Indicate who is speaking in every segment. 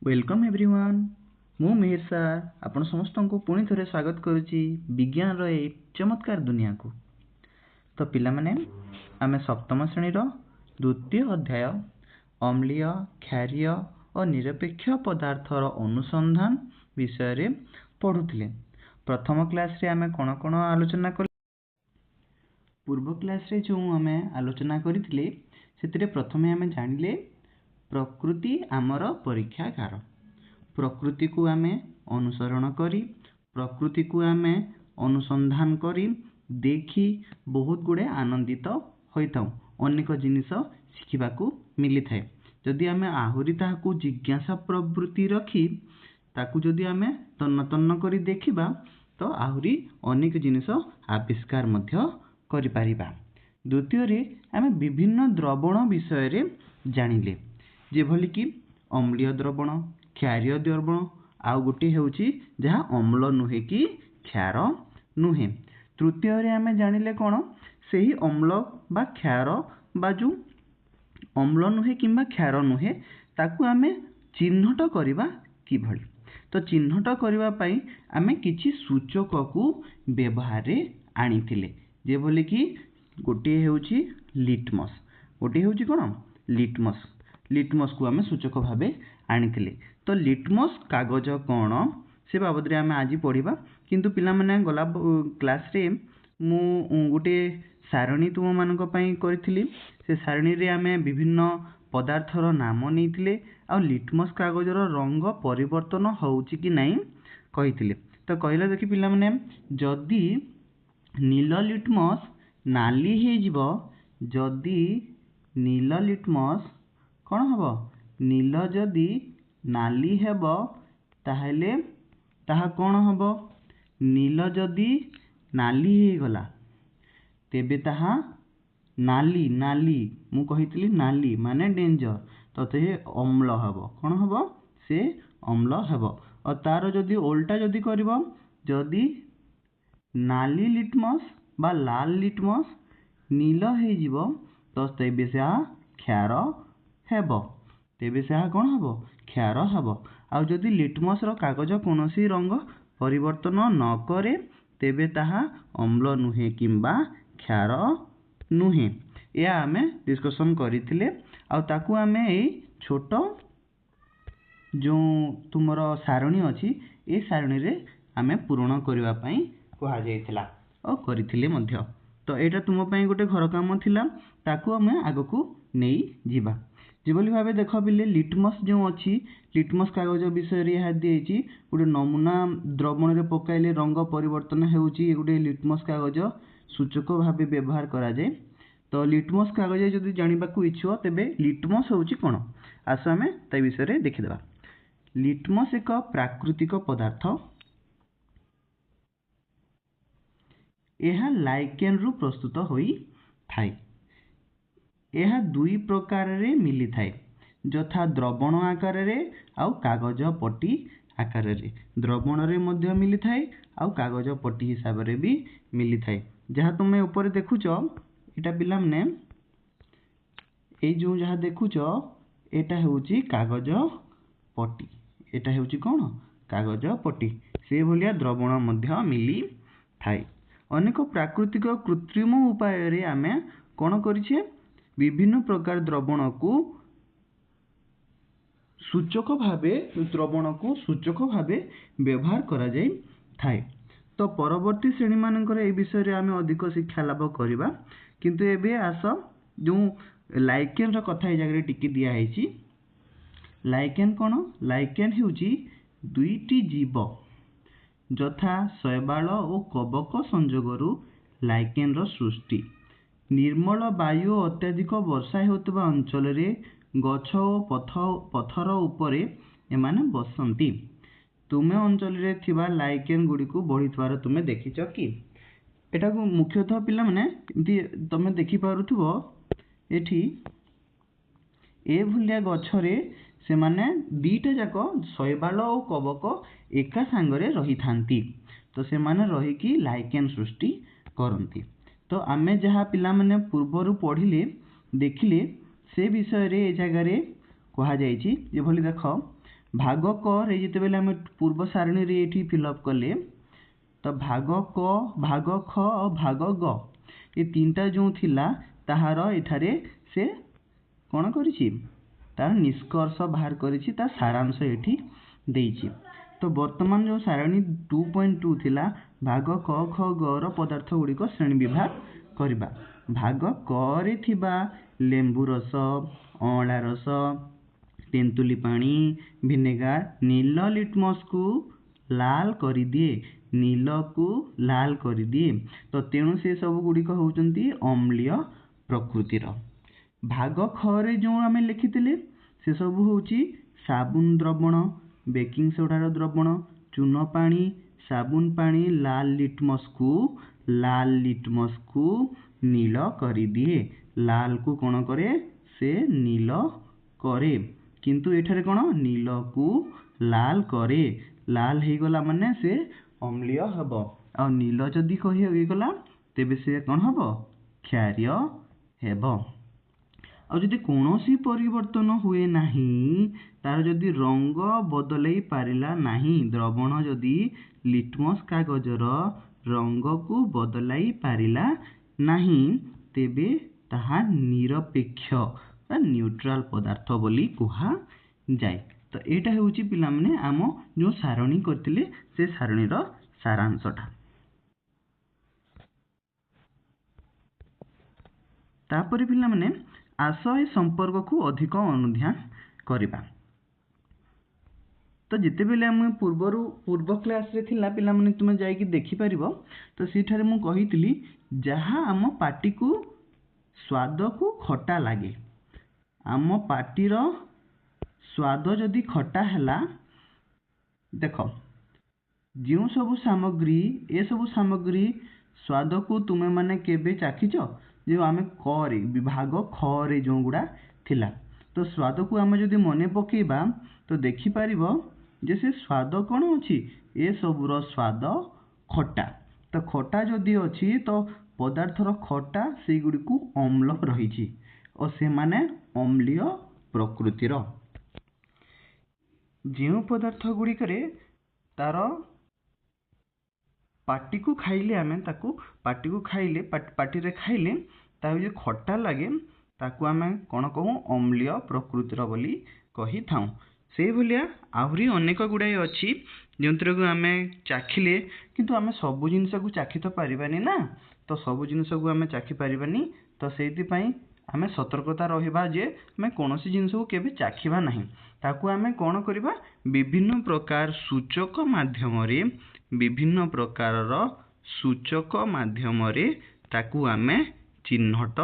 Speaker 1: Welcome everyone मु मिहिर सार आपण समस्त को पुणी थे स्वागत करुच्ची विज्ञान रो ए चमत्कार दुनिया को। तो पिला माने आमे सप्तम श्रेणी रो द्वितीय अध्याय अम्लीय क्षारीय और निरपेक्ष पदार्थर अनुसंधान विषय रे पढ़ुथिले। प्रथम क्लास रे आमे कोन कोन आलोचना कर पूर्व क्लास रे जो आमे आलोचना करिथिले सेतिरे प्रथमे आमे जानिले प्रकृति आमर परीक्षागार। प्रकृति को आमे अनुसरण करी प्रकृति को आमे अनुसंधान करी देखी बहुत गुड़े आनंदित होइथाउ अनेक जिनिस शिखिबाकू मिली थाए। जदि आमे आहुरी ताहाकू जिज्ञासा प्रवृत्ति रखी ताकू जदि आमे तन्न तन्न करी देखिबा तो आहुरी अनेक जिनिस आविष्कार मध्य करि पारिबा। द्वितीय रे आमे विभिन्न द्रवण विषय रे जानिले जे भली कि अम्लीय द्रवण क्षारीय द्रवण आउ गोटे हेउची जहा अम्ल नुहे कि क्षार नुहे। तृतीय रे आमे जानिले कोन सेही अम्ल बा क्षार बा जो अम्ल नुहे किंबा क्षार नुहे ताकू आमे चिन्हट करिबा कि भली। तो चिन्हट करिबा पई आमे किछि सूचक को व्यवहार रे आनिथिले जे भली कि गोटे हेउची लिटमस गोटे हेउची कोन लिटमस लिटमस को आमे सूचक भाबे आनिथिले। तो लिटमस कागज कोन से बाबद रे आमे आज पढ़िबा किंतु पिला माने गला क्लास रे मु गोटे सारणी तुम मानक पई करथिली। से सारणी रे आमे विभिन्न पदार्थर नाम नेथिले आ लिटमस कागजर रंग परिवर्तन होउची कि नाही कहिथिले। तो कहले देखि पिला माने जदी नील लिटमस नाली हे जिवो जदी नील लिटमस कौन हबो नील जदि नाली हेबो ताहेले ताहा कौन हबो नील जदि नाली हे गला तेबे ताहा नाली नाली मु कहितली नाली माने डेंजर तो ते अम्ल हबो कौन हबो से अम्ल हबो। और तार जदि उल्टा जदि करबो जदि नाली लिटमस बा लाल लिटमस नील हे जिवो तो तेबे से क्षार हेबो तेबे से कौन हबो क्षार हबो। आ जदि लिटमस रो कागज कोनोसी रंग परिवर्तन न करे तेबे ताहा अम्ल नुहे किंबा क्षार नुहे। या आमे डिस्कशन करिथिले आ ताकू आमे ए छोटो जो तुमरो सारणी अछि ए सारणी रे आमे पूर्ण करिवा पई कहा जायतिला और करिथिले मध्य। तो एटा तुम पई गोटे घर काम थिला ताकू आमे आगकू नेई जिबा जेबली भाबे देख बिले लिटमस जो अछि लिटमस कागज विषय रे यहा देछि गोटे नमूना द्रवण रे पकाइले रंग परिवर्तन हेउछि गोटे लिटमस कागज सूचक भाबे व्यवहार करा जाय। तो लिटमस कागज जदि जानिबा को इच्छो तेबे लिटमस होछि कोन आसो आमे तै विषय रे देखिदबा। लिटमस एक प्राकृतिक पदार्थ एहा लाइकेन रु प्रस्तुत होई थाई। एहा दुई प्रकार रे मिली थाए जथा द्रवण आकार रे आउ कागज पट्टी आकार रे द्रवण रे मध्य मिली थाए आउ कागज पट्टी हिसाब रे भी मिली थाए। जहा तुमे ऊपर देखुचो एटा पिला माने ए जो जहा देखुचो एटा हेउची कागज पट्टी एटा हेउची कोन कागज पट्टी से भलिया द्रवण मध्य मिली थाए। अनेक प्राकृतिक कृत्रिम उपाय रे आमे कोन करिछे विभिन्न प्रकार द्रवण को सूचक भावे व्यवहार करा जाय थाए। तो परवर्ती श्रेणी मानकर ए विषय रे आमे अधिक शिक्षा लाभ करिबा किंतु एबे आस जो लाइकेन रो कथा ए जगह रे टिके दिया हैछि। लाइकेन कोन लाइकेन हेउची दुईटी जीव जथा शैवाल और कवक संजोगरु लाइकेन रो सृष्टि। निर्मल वायु अत्यधिक वर्षा हेउतबा अंचल रे गछ और पथर उपरे एमाने बसंती। तुमे अंचल रे थिबा लाइकेन गुडी को बढ़िथवार तुमे देखिछ कि एटा को मुख्यतः पिला माने तुमे देखि पारुथबो एठी ए भलिया गछ रे से माने दीटा जाको शैवाल और कवक एका संगरे रही थांती तो से माने रही कि लाइकेन सृष्टि करंती। तो आमे जहा पिला माने पूर्वरु पढ़िले देखिले से विषय रे ए जगह रे कहा जायछि जे भली देखो भाग क रे जितेबाला आम पूर्व सारणी रे ये फिलअप कले तो भाग क भाग ख और भाग ग ये तीनटा जो थिला ताहार एठारे से कौन करिछि तार निष्कर्ष बाहर करिछि ता सारांश एठी देइछि। तो वर्तमान जो सारणी 2.2 थिला भाग क ख ग र पदार्थ गुडी को श्रेणी विभाग करबा। भाग क रे थिबा लेंबू रस अँला रस तेंतुली पानी विनेगार नील लिटमस को लाल करी दिए नील को लाल करी दिए। तो तेणु से सब गुडी को होउचंती अम्लीय प्रकृतिर। भाग ख रे जो आम लिखिथिले से सब होउची साबुन द्रवण बेकिंग सोडार द्रवण चून पानी साबुन पानी लाल लिटमस को नील करी दिए लाल को कौन करे से नील करे किंतु एठारे कौन नील को लाल करे लाल हो गला माने से अम्लीय हब आ नील जदि कही गला तेबे से कौन हब क्षारीय हेब। आ जदि कोनोसी परिवर्तन हुए नाही तार जदि रंग बदलई पारिला नाही द्रवण जदि लिटमस कागजर रंग को बदलाई पारिला नाही तेबे ताहा निरपेक्ष न्यूट्रल पदार्थ बोली कुहा जाए। तो एटा हेउची पिला माने आम जो सारणी करथिले से सारणीर सारांशटा। तापर पिला माने आशय संपर्क को अधिक अनुध्यान करिबा। तो जिते बेले आम पूर्व क्लास रे थिला पिला माने तुमे जाई कि देखि परिबो। तो सेठारे मु कहितली जहा आम पाटी को स्वाद को खट्टा लागे आम पाटीर स्वाद जदि खट्टा हैला देख जो सब सामग्री ए सब सामग्री स्वाद को तुमे माने केबे चाखिच जो आम करे विभाग खरे जो गुड़ा थिला। तो स्वाद को आम जदि मने पकेबा तो देखि पारिबो जे से स्वाद कौन अछि ए सबुर स्वाद खट्टा। तो खट्टा जदि अछि तो पदार्थर खट्टा से गुडी को अम्ल रहिछि और से माने अम्लीय प्रकृतिर। जो पदार्थ गुडी करे तार पाटी को खाइले आमे ताकू पाटी को खाइले पाटी रे खाइले ता जो खट्टा लागे ताकू आमे कोन कहू अम्लीय प्रकृतिर बोली कहि थाउ। से भलिया आहुरी अनेक गुडाई अछि जोंत्र को आमे चाखिले किंतु आमे सब जिंस को चाखि तो परिबानी ना। तो सब जिंस को आमे चाखि परिबानी तो सेति पई आमे सतर्कता रहिबा जे आमे कोनोसी जिंस को केबे चाखिबा नाही। ताकू आमे कोन करिबा विभिन्न प्रकार सूचक माध्यम रे विभिन्न प्रकारर सूचक माध्यम रे ताकू आमे चिन्हट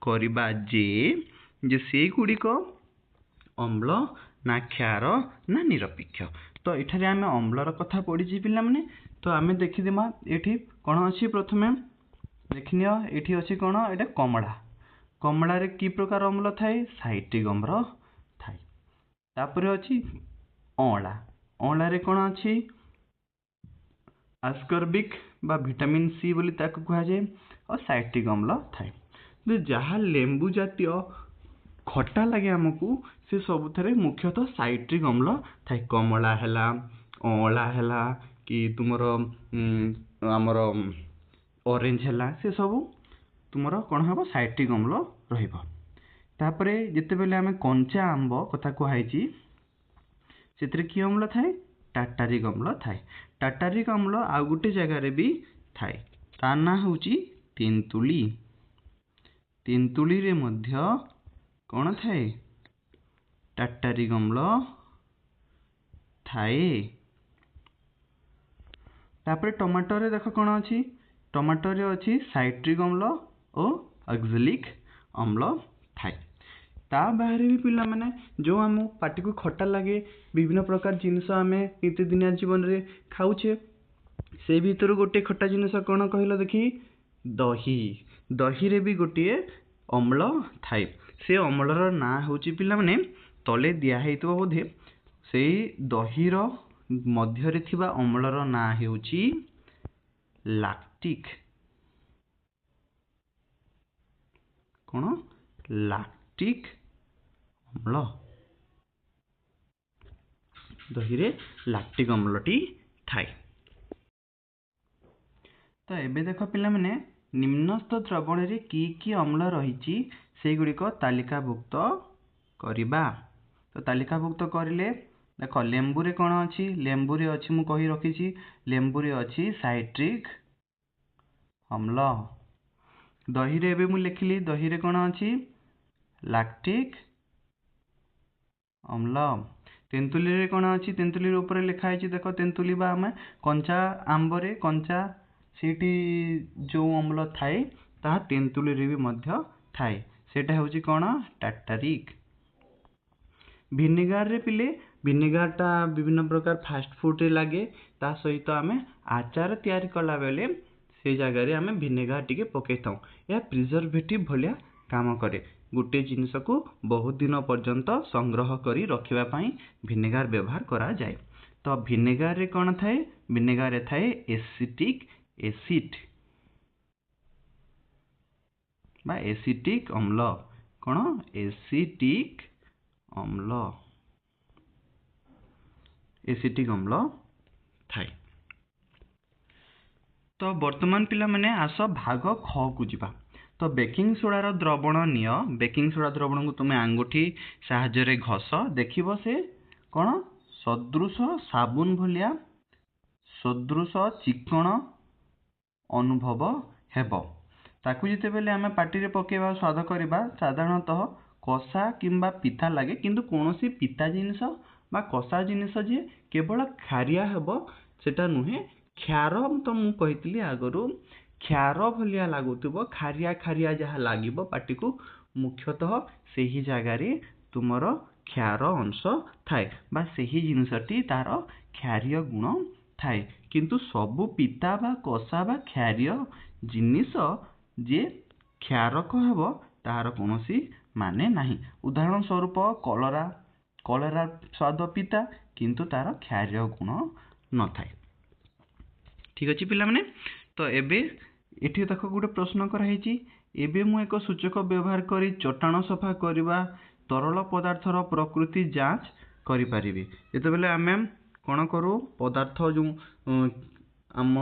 Speaker 1: करिबा जे से गुडी को अम्ल ना क्षार ना निरपेक्ष। तो एठारे आमे अम्लर कथा पढिछि पिला माने। तो आमे देखि देमा एठी कोन अछि प्रथमे देखिनियो एठी अछि कोन एटा कमला कमला रे की प्रकार अम्ल थाए साइट्रिक अम्ल थाए। तापरे अछि अँला अँला रे कोन अछि आस्कर्बिक बा विटामिन सी बोली ताकू कहा जाए और साइट्रिक अम्ल थाए। तो जहा लेंबू जातीय खट्टा लगे हमकू से सबुथरे मुख्यतः साइट्रिक अम्ल थाए। कमला हैला अँला हैला कि तुमर आमर ऑरेंज हैला से सब तुमर कोन हबो साइट्रिक अम्ल रहिबो। तापरे जते बेले आमे कंचा आंब कथा कहैछि सेतरे की अम्ल थाए टाटारिक अम्ल थाए। टाटारिक अम्ल आ गुटे जगह रे भी थाए ता ना होची तेंतुली। तेंतुली रे मध्य कोन थाए टाटारिक अम्ल थाए। तापरे टमाटर रे देखो कोन अछि टमाटर रे अछि साइट्रिक अम्ल और ऑक्सैलिक अम्ल थाए। ता बाहर भी पिला माने जो हम पाटी को खट्टा लगे विभिन्न प्रकार जिनस आमे नित्यदिनिया जीवन रे खाउछे से भीतर गोटे खट्टा जिनस कोन कहलो देखि दही। दही रे भी गोटे अम्ल थाए। से अम्लर ना होची पिला माने तले दिया हेतो बोधे से दही रो मध्य रे थिबा अम्लर ना हेउची लैक्टिक कोन लैक्टिक अम्ल। ଦହିରେ ଲାକ୍ଟିକ୍ ଅମ୍ଳଟି ଥାଏ। ତ ଏବେ ଦେଖ ପିଲାମାନେ, ନିମ୍ନସ୍ଥ ଦ୍ରବଣରେ କି କି ଅମ୍ଳ ରହିଛି ସେଇଗୁଡ଼ିକ ତାଲିକାଭୁକ୍ତ କରିବା। ତ ତାଲିକାଭୁକ୍ତ କରିଲେ ଦେଖ, ଲେମ୍ବୁରେ କ'ଣ ଅଛି? ଲେମ୍ବୁରେ ଅଛି, ମୁଁ କହି ରଖିଛି, ଲେମ୍ବୁରେ ଅଛି ସାଇଟ୍ରିକ୍ ଅମ୍ଳ। ଦହିରେ ଏବେ ମୁଁ ଲେଖିଲି, ଦହିରେ କ'ଣ ଅଛି? ଲାକ୍ଟିକ୍ ଅମ୍ଳ। ତେନ୍ତୁଲିରେ କ'ଣ ଅଛି? ତେନ୍ତୁଲି ଉପରେ ଲେଖା ହେଇଛି, ଦେଖ, ତେନ୍ତୁଲି ବା ଆମେ କଞ୍ଚା ଆମ୍ବରେ କଞ୍ଚା ସେଇଠି ଯେଉଁ ଅମ୍ଳ ଥାଏ ତାହା ତେନ୍ତୁଲିରେ ବି ମଧ୍ୟ ଥାଏ, ସେଇଟା ହେଉଛି କ'ଣ? ଟାର୍ଟାରିକ୍। ଭିନେଗାରରେ ପିଲେ, ଭିନେଗାରଟା ବିଭିନ୍ନ ପ୍ରକାର ଫାଷ୍ଟ ଫୁଡ଼ରେ ଲାଗେ, ତା ସହିତ ଆମେ ଆଚାର ତିଆରି କଲା ବେଳେ ସେଇ ଜାଗାରେ ଆମେ ଭିନେଗାର ଟିକେ ପକାଇଥାଉ। ଏହା ପ୍ରିଜର୍ଭେଟିଭ୍ ଭଳିଆ କାମ କରେ। ଗୋଟିଏ ଜିନିଷକୁ ବହୁତ ଦିନ ପର୍ଯ୍ୟନ୍ତ ସଂଗ୍ରହ କରି ରଖିବା ପାଇଁ ଭିନେଗାର ବ୍ୟବହାର କରାଯାଏ। ତ ଭିନେଗାରରେ କ'ଣ ଥାଏ? ଭିନେଗାରରେ ଥାଏ ଏସିଟିକ୍ ଏସିଡ୍ ବା ଏସିଟିକ୍ ଅମ୍ଳ। କ'ଣ? ଏସିଟିକ୍ ଅମ୍ଳ, ଏସିଟିକ୍ ଅମ୍ଳ ଥାଏ। ତ ବର୍ତ୍ତମାନ ପିଲାମାନେ ଆସ ଭାଗ ଖ କୁ ଯିବା। ତ ବେକିଂ ସୋଡ଼ାର ଦ୍ରବଣ ନିଅ। ବେକିଂ ସୋଡ଼ା ଦ୍ରବଣକୁ ତୁମେ ଆଙ୍ଗୁଠି ସାହାଯ୍ୟରେ ଘଷ, ଦେଖିବ ସେ କ'ଣ? ସଦୃଶ ସାବୁନ ଭଳିଆ ସଦୃଶ ଚିକ୍କଣ ଅନୁଭବ ହେବ। ତାକୁ ଯେତେବେଳେ ଆମେ ପାଟିରେ ପକାଇବା, ସ୍ୱାଦ କରିବା, ସାଧାରଣତଃ କଷା କିମ୍ବା ପିତା ଲାଗେ, କିନ୍ତୁ କୌଣସି ପିତା ଜିନିଷ ବା କଷା ଜିନିଷ ଯେ କେବଳ ଖାରିଆ ହେବ ସେଟା ନୁହେଁ। କ୍ଷାର ତ ମୁଁ କହିଥିଲି ଆଗରୁ, କ୍ଷାର ଭଳିଆ ଲାଗୁଥିବ, ଖାରିଆ ଖାରିଆ ଯାହା ଲାଗିବ ପାଟିକୁ, ମୁଖ୍ୟତଃ ସେହି ଜାଗାରେ ତୁମର କ୍ଷାର ଅଂଶ ଥାଏ ବା ସେହି ଜିନିଷଟି ତାର କ୍ଷାରୀୟ ଗୁଣ ଥାଏ। କିନ୍ତୁ ସବୁ ପିତା ବା କଷା ବା କ୍ଷାରୀୟ ଜିନିଷ ଯେ କ୍ଷାରକ ହେବ ତାହାର କୌଣସି ମାନେ ନାହିଁ। ଉଦାହରଣ ସ୍ୱରୂପ କଲରା, କଲରା ସ୍ୱାଦ ପିତା କିନ୍ତୁ ତାର କ୍ଷାରୀୟ ଗୁଣ ନଥାଏ। ଠିକ୍ ଅଛି ପିଲାମାନେ। ତ ଏବେ ଏଠି ଦେଖ, ଗୋଟେ ପ୍ରଶ୍ନ କରାହେଇଛି, ଏବେ ମୁଁ ଏକ ସୂଚକ ବ୍ୟବହାର କରି ଚଟାଣ ସଫା କରିବା ତରଳ ପଦାର୍ଥର ପ୍ରକୃତି ଯାଞ୍ଚ କରିପାରିବି। ଯେତେବେଳେ ଆମେ କ'ଣ କରୁ, ପଦାର୍ଥ ଯେଉଁ ଆମ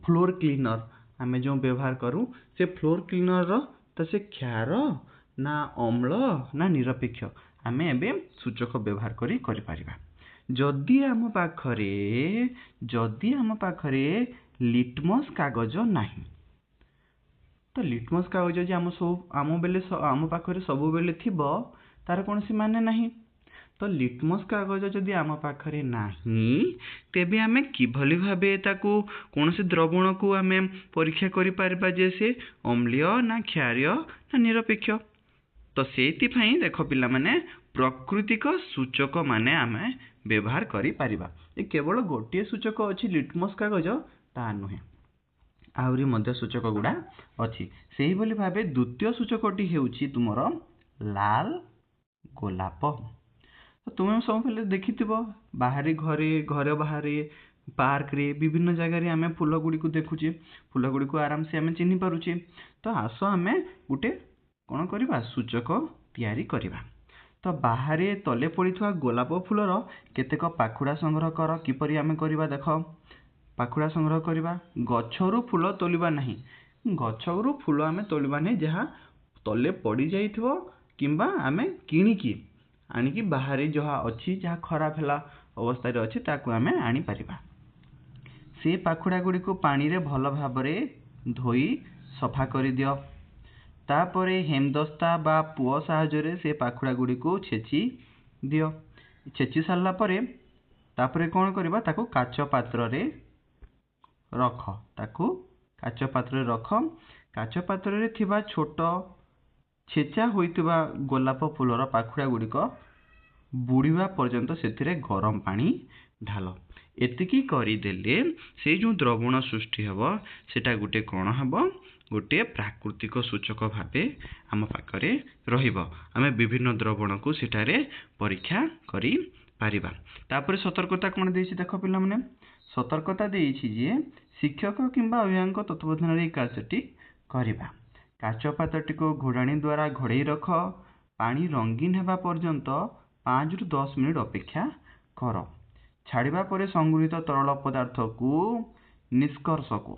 Speaker 1: ଫ୍ଲୋର କ୍ଲିନର ଆମେ ଯେଉଁ ବ୍ୟବହାର କରୁ, ସେ ଫ୍ଲୋର କ୍ଲିନରର ତ ସେ କ୍ଷାର ନା ଅମ୍ଳ ନା ନିରପେକ୍ଷ, ଆମେ ଏବେ ସୂଚକ ବ୍ୟବହାର କରି କରିପାରିବା। ଯଦି ଆମ ପାଖରେ ଲିଟମସ୍ କାଗଜ ନାହିଁ, ତ ଲିଟମସ୍ କାଗଜ ଯେ ଆମ ପାଖରେ ସବୁବେଳେ ଥିବ ତାର କୌଣସି ମାନେ ନାହିଁ। ତ ଲିଟମସ୍ କାଗଜ ଯଦି ଆମ ପାଖରେ ନାହିଁ, ତେବେ ଆମେ କିଭଳି ଭାବେ ତାକୁ କୌଣସି ଦ୍ରବଣକୁ ଆମେ ପରୀକ୍ଷା କରିପାରିବା ଯେ ସେ ଅମ୍ଳୀୟ ନା କ୍ଷାରୀୟ ନା ନିରପେକ୍ଷ? ତ ସେଇଥିପାଇଁ ଦେଖ ପିଲାମାନେ, ପ୍ରାକୃତିକ ସୂଚକ ମାନେ ଆମେ ବ୍ୟବହାର କରିପାରିବା। ଏ କେବଳ ଗୋଟିଏ ସୂଚକ ଅଛି ଲିଟମସ୍ କାଗଜ, ତାହା ନୁହେଁ, ଆହୁରି ମଧ୍ୟ ସୂଚକ ଗୁଡ଼ା ଅଛି। ସେହିଭଳି ଭାବେ ଦ୍ୱିତୀୟ ସୂଚକଟି ହେଉଛି ତୁମର ଲାଲ ଗୋଲାପ। ତୁମେ ସବୁବେଳେ ଦେଖିଥିବ, ବାହାରେ ଘର ବାହାରେ, ପାର୍କରେ, ବିଭିନ୍ନ ଜାଗାରେ ଆମେ ଫୁଲ ଗୁଡ଼ିକୁ ଦେଖୁଛେ, ଫୁଲ ଗୁଡ଼ିକୁ ଆରାମସେ ଆମେ ଚିହ୍ନି ପାରୁଛେ। ତ ଆସ ଆମେ ଗୋଟେ କ'ଣ କରିବା, ସୂଚକ ତିଆରି କରିବା। ତ ବାହାରେ ତଳେ ପଡ଼ିଥିବା ଗୋଲାପ ଫୁଲର କେତେକ ପାଖୁଡ଼ା ସଂଗ୍ରହ କର। କିପରି ଆମେ କରିବା ଦେଖ, ପାଖୁଡ଼ା ସଂଗ୍ରହ କରିବା। ଗଛରୁ ଫୁଲ ତୋଳିବା ନାହିଁ, ଗଛରୁ ଫୁଲ ଆମେ ତୋଳିବା ନାହିଁ, ଯାହା ତଳେ ପଡ଼ିଯାଇଥିବ କିମ୍ବା ଆମେ କିଣିକି ଆଣିକି ବାହାରେ ଯାହା ଅଛି, ଯାହା ଖରାପ ହେଲା ଅବସ୍ଥାରେ ଅଛି, ତାକୁ ଆମେ ଆଣିପାରିବା। ସେ ପାଖୁଡ଼ା ଗୁଡ଼ିକୁ ପାଣିରେ ଭଲ ଭାବରେ ଧୋଇ ସଫା କରିଦିଅ। ତାପରେ ହେମଦସ୍ତା ବା ପୁଅ ସାହାଯ୍ୟରେ ସେ ପାଖୁଡ଼ା ଗୁଡ଼ିକୁ ଛେଚି ଦିଅ। ଛେଚି ସାରିଲା ପରେ ତାପରେ କ'ଣ କରିବା, ତାକୁ କାଚ ପାତ୍ରରେ ରଖ। କାଚ ପାତ୍ରରେ ଥିବା ଛୋଟ ଛେଚା ହୋଇଥିବା ଗୋଲାପ ଫୁଲର ପାଖୁଡ଼ା ଗୁଡ଼ିକ ବୁଡ଼ିବା ପର୍ଯ୍ୟନ୍ତ ସେଥିରେ ଗରମ ପାଣି ଢାଳ। ଏତିକି କରିଦେଲେ ସେଇ ଯେଉଁ ଦ୍ରବଣ ସୃଷ୍ଟି ହେବ ସେଟା ଗୋଟେ କ'ଣ ହେବ, ଗୋଟିଏ ପ୍ରାକୃତିକ ସୂଚକ ଭାବେ ଆମ ପାଖରେ ରହିବ। ଆମେ ବିଭିନ୍ନ ଦ୍ରବଣକୁ ସେଠାରେ ପରୀକ୍ଷା କରିପାରିବା। ତାପରେ ସତର୍କତା କ'ଣ ଦେଇଛି ଦେଖ ପିଲାମାନେ, ସତର୍କତା ଦେଇଛି ଯେ ଶିକ୍ଷକ କିମ୍ବା ଅଭିଭାବକଙ୍କ ତତ୍ତ୍ୱାବଧାନରେ ଏହି କାର୍ଯ୍ୟଟି କରିବା। କାଚ ପାତ୍ରଟିକୁ ଘୋଡ଼ାଣୀ ଦ୍ୱାରା ଘୋଡ଼େଇ ରଖ। ପାଣି ରଙ୍ଗୀନ ହେବା ପର୍ଯ୍ୟନ୍ତ 5 ରୁ 10 ମିନିଟ୍ ଅପେକ୍ଷା କର। छाड़िबा परे संगृहीत तरल पदार्थ को निष्कर्ष को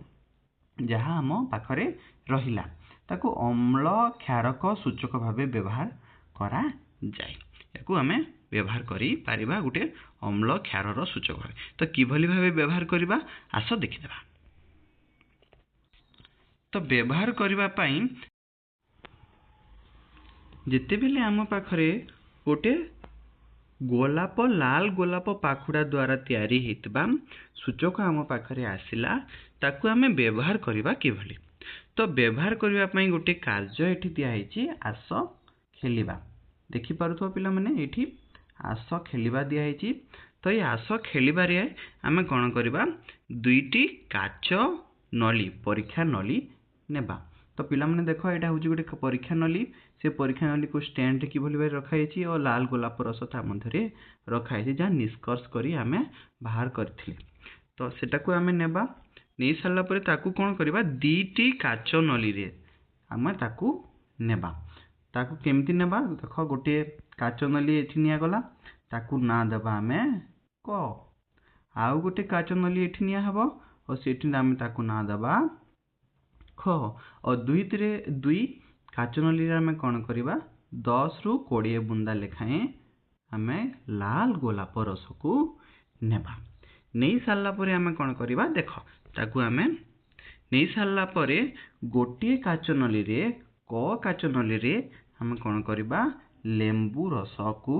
Speaker 1: जहाँ आम पाखरे रहिला ताकू अम्ल क्षारक सूचक भाव व्यवहार करा जाए। याकू आमे व्यवहार करी पारिबा गुटे अम्ल क्षारर सूचक भाव। तो किभली भावे व्यवहार करिबा आस देखिदेबा। तो व्यवहार करिबा पई जेतेबेले आम पाखरे गोटे गोलाप लाल गोलाप पाखुड़ा द्वारा तैयारी हेतबा सूचक आम पाखरे आसिला ताकू आमे व्यवहार करिबा किभली। तो व्यवहार करिबा पई गोटे कार्य एठी दिया हेची आस खेलिबा। देखि पारुथबा पिला माने एठी आस खेलिबा दिया हेची। तो ये आस खेलिबा रे आमे कोन करिबा दुईटी काच नली परीक्षा नली नेबा। तो पिला माने देखो एटा होची गोटे परीक्षा नली। से परीक्षा नली को स्टैंड रे किभली भाई रखा हेची और लाल गोलाप रस ता मध्यरे रखा हेची जहाँ निष्कर्ष करी आमे बाहर करथिले। तो सेटा को आमे नेबा नै सारला परे ताकू कोन करिबा दीटी काच नली रे आमे ताकू नेबा। ताकू केमती नेबा देखो गोटे काच नली एठी निया गला ताकू ना देबा आमे क आउ गोटे काच नली एठी निया हबो और सेठी आमे ताकू ना देबा ख और दुई काच नली रे आमे कोन करिबा 10 रु 20 बुंदा लेखाएं आमे लाल गोलाप रस को नेबा। नै सारला परे आमे कोन करिबा देखो ताकू आमे नै सारला परे गोटे काच नली रे क काच नली रे आमे कोन करिबा लेंबू रस को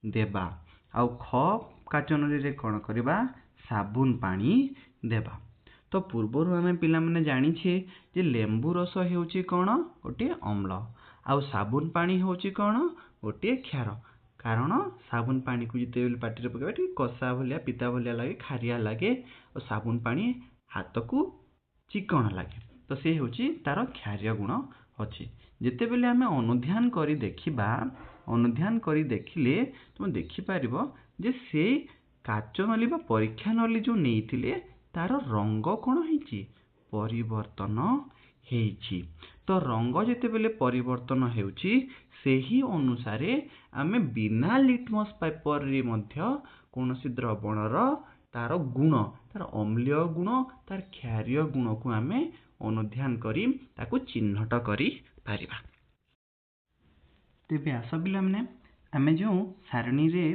Speaker 1: देबा। आउ ख काच नली रे कोन करिबा साबुन पानी देबा। तो पूर्वर आमे पिला माने जानि छे जे लेंबू रस हेउची कोन गोटे अम्ल आउ साबुन पानी हेउची कोन गोटे क्षार। कारण साबुन पानी को जिते पाटी रे पकेबा टी कसा भलिया पिता भलिया लागे खारिया लागे और साबुन पानी हाथ को चिकण लागे। तो से हेउची तार क्षारीय गुण अछि। जेते बेले आमे अनुध्यान करी देखिबा अनुध्यान करी देखिले तुम देखि पारिबो जे से काच नली बा परीक्षा नली जो नेइथिले तार रंग कोन हेची परिवर्तन हेची। तो रंग जेते बेले परिवर्तन हेउची सेही अनुसारे आमे बिना लिटमस पेपर रे मध्य कोनोसी द्रवणर तार गुण तार अम्लीय गुण तार क्षारीय गुण को आमे अनुध्यान करी ताकू चिन्हट करी पारिबा। तेबे आस पिला माने आमे जो सारणी रे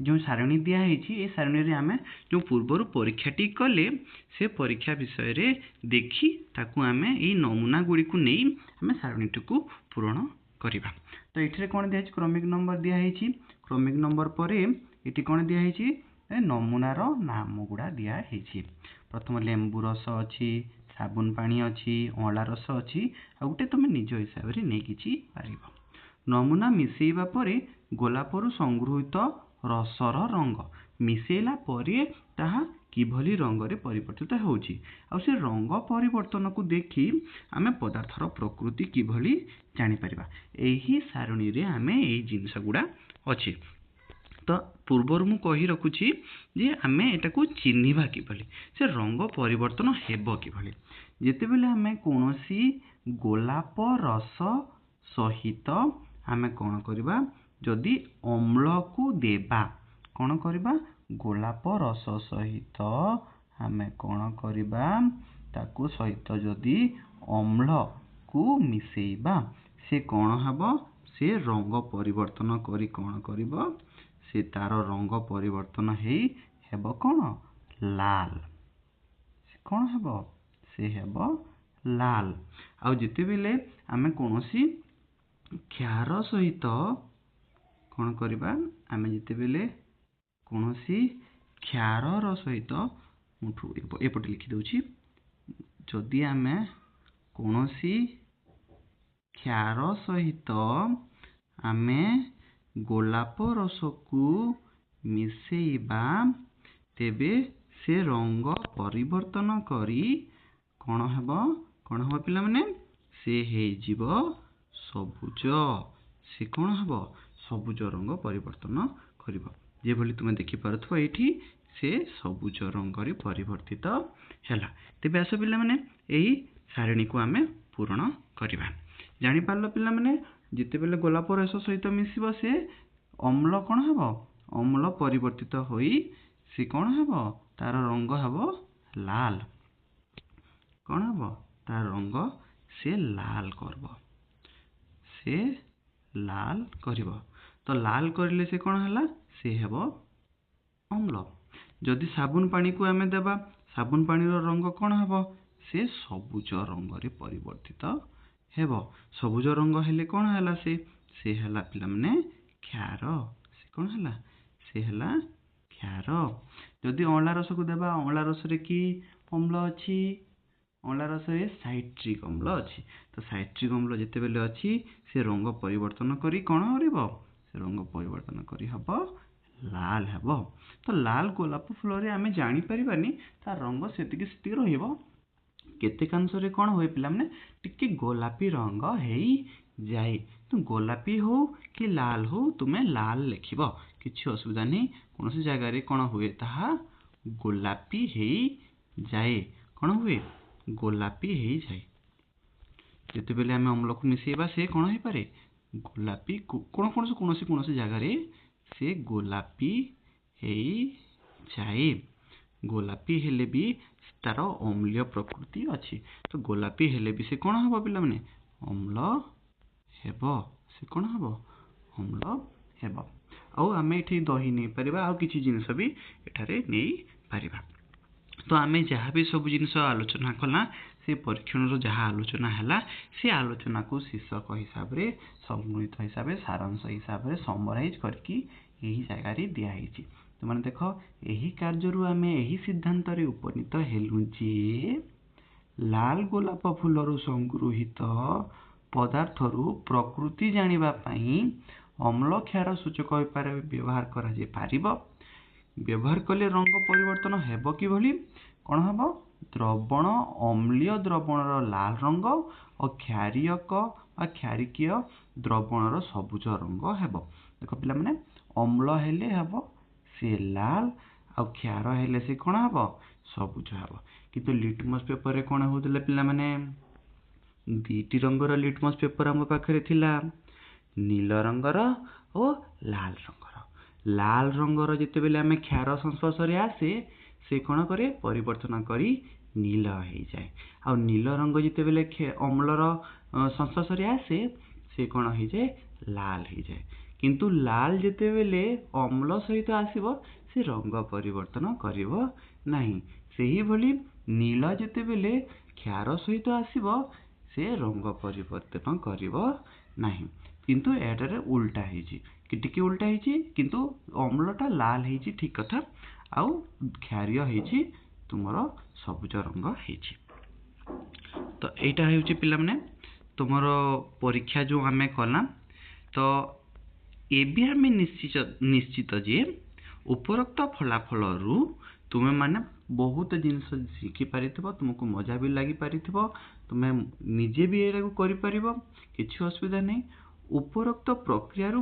Speaker 1: जो सारणी दिया हेची ए सारणी रे आमे जो पूर्वर परीक्षाटी कले से परीक्षा विषय रे देखी ताकू आमे ए नमूना गुडी को नै आमे सारणीटी को पूर्ण करिबा। तो एठरे कोन दिया हेची क्रमिक नंबर दिया हेची। क्रमिक नंबर परे एटी कोन दिया हेची नमूनार नाम गुडा दिया हेची। प्रथम लेंबू रस अछि साबुन पानी अछि अँला रस अछि आ गुटे तुम निज हिसाब रे नै किछि पारिबो। नमूना मिसेइबा परे गोलापरु संगृहीत रसर रंग मिसेला परे ताहा किभली रंग रे परिवर्तित होउची आ से रंग परिवर्तन को देखि आमे पदार्थर प्रकृति किभली जानि परिबा। एही सारणी रे आमे एही जिंस गुडा अछि। तो पूर्वर मु कहि रखुची जे आमे एटा को चिन्हिबा किभली से रंग परिवर्तन हेबो किभली। जेते बेले आमे कोनोसी गोलाप रस सहित आमे कोन करिबा जदि अम्ल को देबा कोन करिबा गोलाप रस सहित आमे कोन करिबा ताकू सहित जदि अम्ल को मिसेइबा से कोन हबो से रंग परिवर्तन करी कोन करिबो से तार रंग परिवर्तन हेबो कोन लाल। से कोन हेबो से हेबो लाल। आ जेते बेले आमे कोनोसी क्षार सहित कोन करिबा आमे जेते बेले कोनोसी क्षार र सहित मुठु एपटे लिखि दउची जदि आमे कोनोसी क्षार सहित आमे गोलाप रस को मिसेइबा तेबे से रंग परिवर्तन करी कोन हेबो पिला माने से हे जीवो सबुज। से कोन हेबो सबुज रंग परिवर्तन करिवो। जे भली तुमे देखि पारथो एठी से सबुज रंग रे परिवर्तित हैला। तेबे आसो पिला माने एही सारणी को आमे पूर्ण करिबा। जानि पारलो पिला माने जिते बेले गोलाप रस सहित मिसिबो से अम्ल कोन हेबो अम्ल परिवर्तित होई ସେ କ'ଣ ହେବ, ତାର ରଙ୍ଗ ହେବ ଲାଲ। କ'ଣ ହେବ, ତାର ରଙ୍ଗ ସେ ଲାଲ କରିବ, ସେ ଲାଲ କରିବ। ତ ଲାଲ କରିଲେ ସେ କ'ଣ ହେଲା, ସେ ହେବ ଅମ୍ଳ। ଯଦି ସାବୁନ ପାଣିକୁ ଆମେ ଦେବା, ସାବୁନ ପାଣିର ରଙ୍ଗ କ'ଣ ହେବ, ସେ ସବୁଜ ରଙ୍ଗରେ ପରିବର୍ତ୍ତିତ ହେବ। ସବୁଜ ରଙ୍ଗ ହେଲେ କ'ଣ ହେଲା, ସେ ହେଲା ପିଲାମାନେ କ୍ଷାର। ସେ କ'ଣ ହେଲା, ସେ ହେଲା କ୍ଷାର। ଯଦି ଅଁଳା ରସକୁ ଦେବା, ଅଁଳା ରସରେ କି ଅମ୍ଳ ଅଛି, ଅଁଳା ରସରେ ସାଇଟ୍ରିକ ଅମ୍ଳ ଅଛି। ତ ସାଇଟ୍ରିକ ଅମ୍ଳ ଯେତେବେଳେ ଅଛି, ସେ ରଙ୍ଗ ପରିବର୍ତ୍ତନ କରି କ'ଣ କରିବ, ସେ ରଙ୍ଗ ପରିବର୍ତ୍ତନ କରି ହେବ ଲାଲ ହେବ। ତ ଲାଲ ଗୋଲାପ ଫୁଲରେ ଆମେ ଜାଣିପାରିବାନି ତାର ରଙ୍ଗ ସେତିକି ରହିବ, କେତେକାଂଶରେ କ'ଣ ହୁଏ ପିଲାମାନେ, ଟିକେ ଗୋଲାପୀ ରଙ୍ଗ ହେଇଯାଏ। ତ ଗୋଲାପୀ ହଉ କି ଲାଲ ହଉ, ତୁମେ ଲାଲ ଲେଖିବ, କିଛି ଅସୁବିଧା ନାହିଁ। କୌଣସି ଜାଗାରେ କ'ଣ ହୁଏ, ତାହା ଗୋଲାପୀ ହେଇଯାଏ। କ'ଣ ହୁଏ, ଗୋଲାପୀ ହେଇଯାଏ। ଯେତେବେଳେ ଆମେ ଅମ୍ଳକୁ ମିଶାଇବା, ସେ କ'ଣ ହେଇପାରେ, ଗୋଲାପୀ, କୌଣସି ଜାଗାରେ ସେ ଗୋଲାପୀ ହେଇଯାଏ। ଗୋଲାପୀ ହେଲେ ବି ତାର ଅମ୍ଳୀୟ ପ୍ରକୃତି ଅଛି। ତ ଗୋଲାପୀ ହେଲେ ବି ସେ କ'ଣ ହେବ ପିଲାମାନେ, ଅମ୍ଳ ହେବ। ସେ କ'ଣ ହେବ, ଅମ୍ଳ ହେବ। ଆଉ ଆମେ ଏଠି ଦହି ନେଇପାରିବା, ଆଉ କିଛି ଜିନିଷ ବି ଏଠାରେ ନେଇପାରିବା। ତ ଆମେ ଯାହା ବି ସବୁ ଜିନିଷ ଆଲୋଚନା କଲା, ସେ ପରୀକ୍ଷଣର ଯାହା ଆଲୋଚନା ହେଲା, ସେ ଆଲୋଚନାକୁ ଶୀର୍ଷକ ହିସାବରେ, ସମ୍ମିଳିତ ହିସାବରେ, ସାରାଂଶ ହିସାବରେ ସମରାଇଜ କରିକି ଏହି ଜାଗାରେ ଦିଆହେଇଛି। ତୁମେ ଦେଖ, ଏହି କାର୍ଯ୍ୟରୁ ଆମେ ଏହି ସିଦ୍ଧାନ୍ତରେ ଉପନୀତ ହେଲୁ ଯେ ଲାଲ ଗୋଲାପ ଫୁଲରୁ ସଂଗୃହୀତ ପଦାର୍ଥରୁ ପ୍ରକୃତି ଜାଣିବା ପାଇଁ ଅମ୍ଳ କ୍ଷାର ସୂଚକ ବ୍ୟବହାର କରାଯାଇପାରିବ। ବ୍ୟବହାର କଲେ ରଙ୍ଗ ପରିବର୍ତ୍ତନ ହେବ କିଭଳି, କ'ଣ ହେବ, ଦ୍ରବଣ ଅମ୍ଳୀୟ ଦ୍ରବଣର ଲାଲ ରଙ୍ଗ ଓ କ୍ଷାରିକୀୟ ଦ୍ରବଣର ସବୁଜ ରଙ୍ଗ ହେବ। ଦେଖ ପିଲାମାନେ, ଅମ୍ଳ ହେଲେ ହେବ ସେ ଲାଲ, ଆଉ କ୍ଷାର ହେଲେ ସେ କ'ଣ ହେବ, ସବୁଜ ହେବ। କିନ୍ତୁ ଲିଟମସ୍ ପେପରରେ କ'ଣ ହେଉଥିଲା ପିଲାମାନେ, ଦୁଇଟି ରଙ୍ଗର ଲିଟମସ୍ ପେପର ଆମ ପାଖରେ ଥିଲା, ନୀଳ ରଙ୍ଗର ଓ ଲାଲ ରଙ୍ଗର। ଲାଲ ରଙ୍ଗର ଯେତେବେଳେ ଆମେ କ୍ଷାର ସଂସ୍ପର୍ଶରେ ଆସେ, ସେ କ'ଣ କରେ, ପରିବର୍ତ୍ତନ କରି ନୀଳ ହେଇଯାଏ। ଆଉ ନୀଳ ରଙ୍ଗ ଯେତେବେଳେ ଅମ୍ଳର ସଂସ୍ପର୍ଶରେ ଆସେ, ସେ କ'ଣ ହେଇଯାଏ, ଲାଲ ହେଇଯାଏ। କିନ୍ତୁ ଲାଲ ଯେତେବେଳେ ଅମ୍ଳ ସହିତ ଆସିବ, ସେ ରଙ୍ଗ ପରିବର୍ତ୍ତନ କରିବ ନାହିଁ। ସେହିଭଳି ନୀଳ ଯେତେବେଳେ କ୍ଷାର ସହିତ ଆସିବ, ସେ ରଙ୍ଗ ପରିବର୍ତ୍ତନ କରିବ ନାହିଁ। କିନ୍ତୁ ଏଠାରେ ଉଲ୍ଟା ହେଇଛି, ଟିକେ ଉଲ୍ଟା ହେଇଛି, କିନ୍ତୁ ଅମ୍ଳଟା ଲାଲ ହେଇଛି, ଠିକ କଥା, ଆଉ କ୍ଷାରୀୟ ହେଇଛି ତୁମର ସବୁଜ ରଙ୍ଗ ହେଇଛି। ତ ଏଇଟା ହେଉଛି ପିଲାମାନେ ତୁମର ପରୀକ୍ଷା ଯେଉଁ ଆମେ କଲା। ତ ଏବେ ଆମେ ନିଶ୍ଚିତ ଯେ ଉପରୋକ୍ତ ଫଳାଫଳରୁ ତୁମେମାନେ ବହୁତ ଜିନିଷ ଶିଖିପାରିଥିବ, ତୁମକୁ ମଜା ବି ଲାଗିପାରିଥିବ, ତୁମେ ନିଜେ ବି ଏଟାକୁ କରିପାରିବ, କିଛି ଅସୁବିଧା ନାହିଁ। ଉପରୋକ୍ତ ପ୍ରକ୍ରିୟାକୁ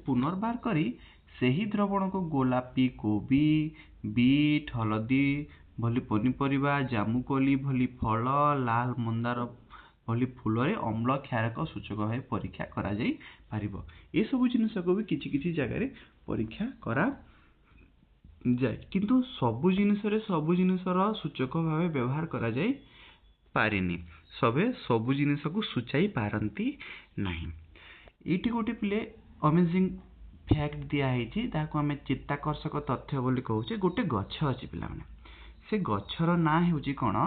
Speaker 1: ପୁନର୍ବାର କରି ସେହି ଦ୍ରବଣକୁ ଗୋଲାପୀ କୋବି, ବିଟ୍, ହଳଦୀ ଭଳି ପନିପରିବା, ଜାମୁକୋଳି ଭଳି ଫଳ, ଲାଲ ମନ୍ଦାର ଭଳି ଫୁଲରେ ଅମ୍ଳ କ୍ଷାରକ ସୂଚକ ଭାବେ ପରୀକ୍ଷା କରାଯାଇପାରିବ। ଏସବୁ ଜିନିଷକୁ ବି କିଛି ଜାଗାରେ ପରୀକ୍ଷା କରାଯାଏ, କିନ୍ତୁ ସବୁ ଜିନିଷର ସୂଚକ ଭାବେ ବ୍ୟବହାର କରାଯାଇ ପାରେନି। ସବୁ ଜିନିଷକୁ ସୂଚାଇ ପାରନ୍ତି ନାହିଁ। ଏଇଠି ଗୋଟେ ଅମେଜିଂ ଫ୍ୟାକ୍ଟ ଦିଆହେଇଛି, ତାହାକୁ ଆମେ ଚିତ୍ତାକର୍ଷକ ତଥ୍ୟ ବୋଲି କହୁଛେ। ଗୋଟେ ଗଛ ଅଛି ପିଲାମାନେ, ସେ ଗଛର ନାଁ ହେଉଛି କ'ଣ,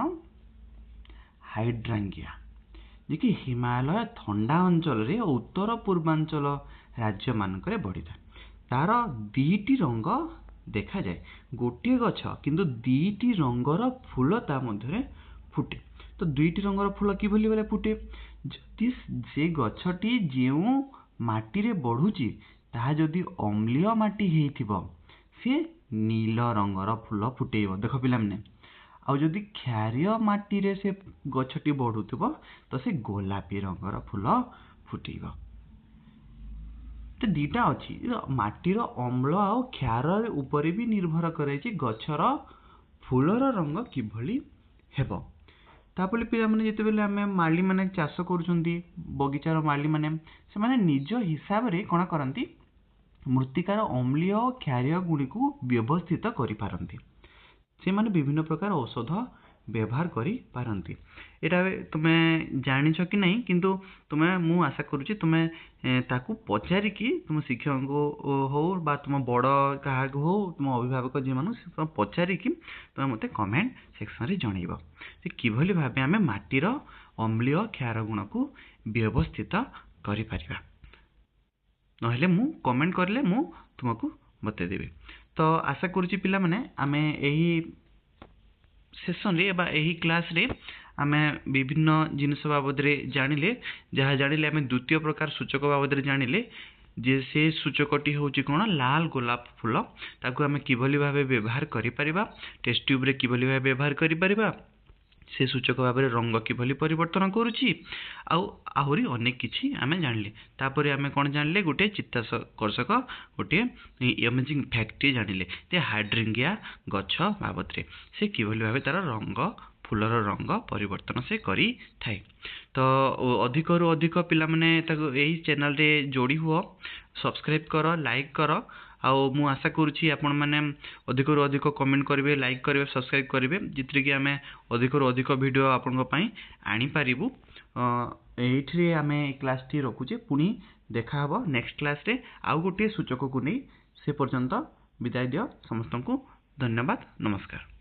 Speaker 1: ହାଇଡ୍ରାଞ୍ଜିଆ, ଯିଏକି ହିମାଳୟ ଥଣ୍ଡା ଅଞ୍ଚଳରେ ଓ ଉତ୍ତର ପୂର୍ବାଞ୍ଚଳ ରାଜ୍ୟମାନଙ୍କରେ ବଢ଼ିଥାଏ। ତାର ଦୁଇଟି ରଙ୍ଗ ଦେଖାଯାଏ। ଗୋଟିଏ ଗଛ, କିନ୍ତୁ ଦୁଇଟି ରଙ୍ଗର ଫୁଲ ତା ମଧ୍ୟରେ ଫୁଟେ। ତ ଦୁଇଟି ରଙ୍ଗର ଫୁଲ କିଭଳି ଭାବେ ଫୁଟେ, ଯଦି ସେ ଗଛଟି ଯେଉଁ ମାଟିରେ ବଢ଼ୁଛି, ତାହା ଯଦି ଅମ୍ଳୀୟ ମାଟି ହେଇଥିବ, ସେ ନୀଳ ରଙ୍ଗର ଫୁଲ ଫୁଟେଇବ। ଦେଖ ପିଲାମାନେ, ଆଉ ଯଦି କ୍ଷାରୀୟ ମାଟିରେ ସେ ଗଛଟି ବଢ଼ୁଥିବ, ତ ସେ ଗୋଲାପୀ ରଙ୍ଗର ଫୁଲ ଫୁଟେଇବ। ତ ଦୁଇଟା ଅଛି, ମାଟିର ଅମ୍ଳ ଆଉ କ୍ଷାର ଉପରେ ବି ନିର୍ଭର କରେ ଯେ ଗଛର ଫୁଲର ରଙ୍ଗ କିଭଳି ହେବ। ତାପରେ ପିଲାମାନେ, ଯେତେବେଳେ ଆମେ ମାଳିମାନେ ଚାଷ କରୁଛନ୍ତି, ବଗିଚାର ମାଳିମାନେ, ସେମାନେ ନିଜ ହିସାବରେ କ'ଣ କରନ୍ତି, ମୃତ୍ତିକାର ଅମ୍ଳୀୟ ଓ କ୍ଷାରୀୟ ଗୁଣିକୁ ବ୍ୟବସ୍ଥିତ କରିପାରନ୍ତି। ସେମାନେ ବିଭିନ୍ନ ପ୍ରକାର ଔଷଧ ବ୍ୟବହାର କରିପାରନ୍ତି। ଏଇଟା ତୁମେ ଜାଣିଛ କି ନାହିଁ, କିନ୍ତୁ ମୁଁ ଆଶା କରୁଛି ତୁମେ ତାକୁ ପଚାରିକି ତୁମ ଶିକ୍ଷକଙ୍କୁ ହଉ ବା ତୁମ ବଡ଼ କାହାକୁ ହଉ, ତୁମ ଅଭିଭାବକ ଯେଉଁମାନଙ୍କୁ ପଚାରିକି ତୁମେ ମୋତେ କମେଣ୍ଟ ସେକ୍ସନରେ ଜଣେଇବ ଯେ କିଭଳି ଭାବେ ଆମେ ମାଟିର ଅମ୍ଳୀୟ କ୍ଷାର ଗୁଣକୁ ବ୍ୟବସ୍ଥିତ କରିପାରିବା। ନହେଲେ ମୁଁ କମେଣ୍ଟ କରିଲେ ମୁଁ ତୁମକୁ ବତେଇଦେବି। ତ ଆଶା କରୁଛି ପିଲାମାନେ ଆମେ ଏହି ସେସନରେ ବା ଏହି କ୍ଲାସରେ ଆମେ ବିଭିନ୍ନ ଜିନିଷ ବାବଦରେ ଜାଣିଲେ। ଯାହା ଜାଣିଲେ ଆମେ ଦ୍ୱିତୀୟ ପ୍ରକାର ସୂଚକ ବାବଦରେ ଜାଣିଲେ ଯେ ସେ ସୂଚକଟି ହେଉଛି କ'ଣ, ଲାଲ ଗୋଲାପ ଫୁଲ। ତାକୁ ଆମେ କିଭଳି ଭାବେ ବ୍ୟବହାର କରିପାରିବା, ଟେଷ୍ଟ ଟ୍ୟୁବରେ କିଭଳି ଭାବେ ବ୍ୟବହାର କରିପାରିବା, ସେ ସୂଚକ ଭାବରେ ରଙ୍ଗ କିଭଳି ପରିବର୍ତ୍ତନ କରୁଛି, ଆଉ ଆହୁରି ଅନେକ କିଛି ଆମେ ଜାଣିଲେ। ତାପରେ ଆମେ କ'ଣ ଜାଣିଲେ, ଗୋଟିଏ ଚିତ୍ତାକର୍ଷକ ଗୋଟିଏ ଅମେଜିଂ ଫ୍ୟାକ୍ଟଟି ଜାଣିଲେ ଯେ ହାଇଡ୍ରେଞ୍ଜିଆ ଗଛ ବାବଦରେ ସେ କିଭଳି ଭାବେ ତାର ରଙ୍ଗ, ଫୁଲର ରଙ୍ଗ ପରିବର୍ତ୍ତନ ସେ କରିଥାଏ। ତ ଅଧିକରୁ ଅଧିକ ପିଲାମାନେ ତାକୁ ଏହି ଚ୍ୟାନେଲରେ ଯୋଡ଼ି ହୁଅ, ସବସ୍କ୍ରାଇବ୍ କର, ଲାଇକ୍ କର। ଆଉ ମୁଁ ଆଶା କରୁଛି ଆପଣମାନେ ଅଧିକରୁ ଅଧିକ କମେଣ୍ଟ କରିବେ, ଲାଇକ୍ କରିବେ, ସବସ୍କ୍ରାଇବ୍ କରିବେ, ଯେଉଁଥିରେ କି ଆମେ ଅଧିକରୁ ଅଧିକ ଭିଡ଼ିଓ ଆପଣଙ୍କ ପାଇଁ ଆଣିପାରିବୁ। ଏଇଥିରେ ଆମେ ଏ କ୍ଲାସ୍ଟି ରଖୁଛେ। ପୁଣି ଦେଖା ହେବ ନେକ୍ସଟ କ୍ଲାସ୍ରେ ଆଉ ଗୋଟିଏ ସୂଚକକୁ ନେଇ। ସେ ପର୍ଯ୍ୟନ୍ତ ବିଦାୟ ଦିଅ ସମସ୍ତଙ୍କୁ। ଧନ୍ୟବାଦ, ନମସ୍କାର।